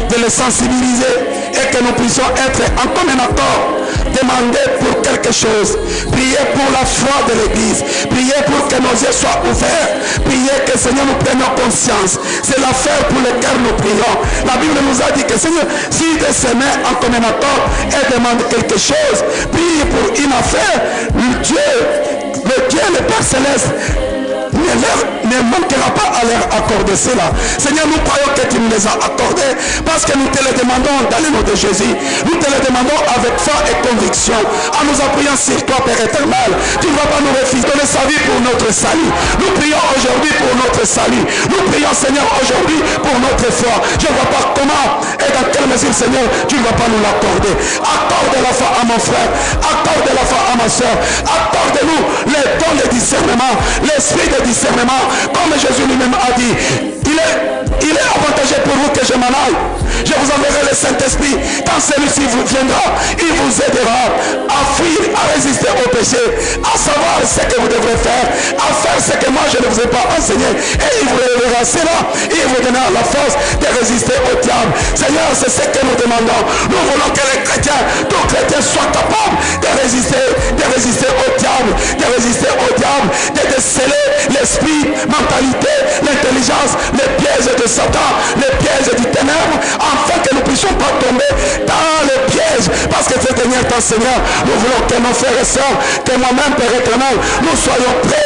de les sensibiliser et que nous puissions être en commun accord, demander pour quelque chose, prier pour la foi de l'Église, prier pour que nos yeux soient ouverts, prier que, Seigneur, nous prenions conscience. C'est l'affaire pour laquelle nous prions. La Bible nous a dit que, Seigneur, si de se met en commun accord et demande quelque chose, prie pour une affaire, le Dieu, le Père Céleste, ne manquera pas à leur accorder cela. Seigneur, nous croyons que tu nous les as accordés parce que nous te les demandons dans le nom de Jésus. Nous te les demandons avec foi et conviction, en nous appuyant sur toi, Père éternel. Tu ne vas pas nous refuser donner sa vie pour notre salut. Nous prions aujourd'hui pour notre salut. Nous prions, Seigneur, aujourd'hui pour notre foi. Je ne vois pas comment et dans quelle mesure, Seigneur, tu ne vas pas nous l'accorder. Accorde la foi à mon frère, accorde la foi à ma soeur, accorde-nous les dons de discernement, l'esprit de discernement, comme Jésus lui-même a dit. Il est avantageux pour vous que je m'en aille. Je vous enverrai le Saint-Esprit. Quand celui-ci vous viendra, il vous aidera à fuir, à résister au péché, à savoir ce que vous devrez faire, à faire ce que moi je ne vous ai pas enseigné. Et il vous révélera cela. Il vous donnera la force de résister au diable. Seigneur, c'est ce que nous demandons. Nous voulons que les chrétiens, tous chrétiens soient capables de résister au diable, de déceler l'esprit, mentalité, l'intelligence, les pièges de Satan, les pièges du ténèbre, afin que nous ne puissions pas tomber dans les pièges. Parce que ce dernier temps, Seigneur, nous voulons que nos frères et sœurs, que moi-même, Père éternel, nous soyons prêts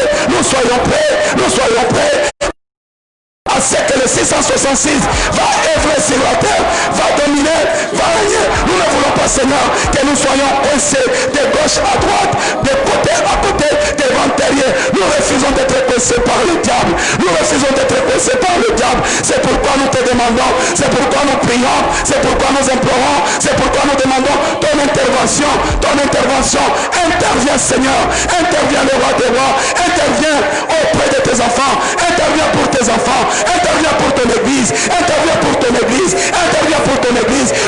à ce que le 666 va œuvrer sur la terre, va dominer, va régner. Nous ne voulons pas, Seigneur, que nous soyons coincés de gauche à droite, de côté à côté, devant derrière. Nous refusons d'être coincés par le diable. C'est pourquoi nous te demandons, c'est pourquoi nous prions, c'est pourquoi nous implorons, c'est pourquoi nous demandons ton intervention. Interviens, Seigneur, interviens, le roi des rois, interviens auprès de tes enfants, interviens pour tes enfants, interviens pour ton église,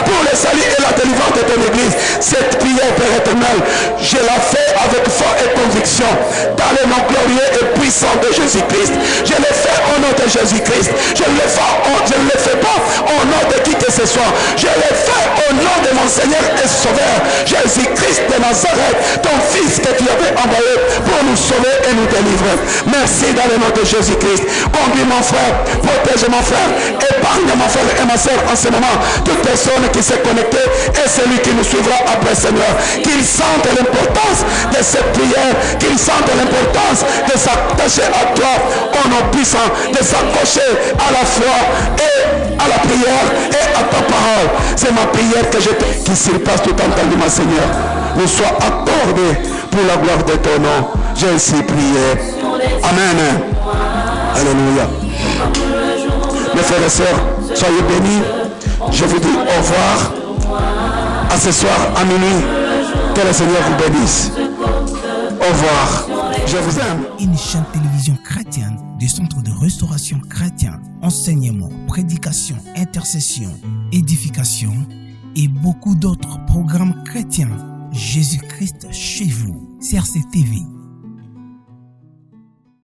pour le salut et la délivrance de ton église. Cette prière, Père éternel, je la fais avec foi et conviction dans le nom glorieux et puissant de Jésus-Christ. Je le fais au nom de Jésus-Christ. Je ne le fais pas au nom de qui que ce soit. Je le fais au nom de mon Seigneur et Sauveur, Jésus-Christ de Nazareth, ton Fils que tu avais envoyé pour nous sauver et nous délivrer. Merci dans le nom de Jésus-Christ. Conduis mon frère, protège mon frère, épargne mon frère et ma soeur en ce moment. Toute personne qui s'est connectée et celui qui nous suivra après, Seigneur, qu'il sente l'importance de cette prière, qu'il sente l'importance de s'attacher à toi au nom puissant, de s'accrocher à la foi et à la prière et à ta parole. C'est ma prière que qui surpasse tout entendement, Seigneur. Nous soit accordé pour la gloire de ton nom. J'ai ainsi prié. Amen. Alléluia. Mes frères et sœurs, soyez bénis. Je vous dis au revoir. À ce soir, à minuit. Que le Seigneur vous bénisse. Au revoir. Je vous aime. Une chaîne télévision chrétienne du Centre de Restauration Chrétien. Enseignement, prédication, intercession, édification et beaucoup d'autres programmes chrétiens. Jésus-Christ chez vous. CRC TV.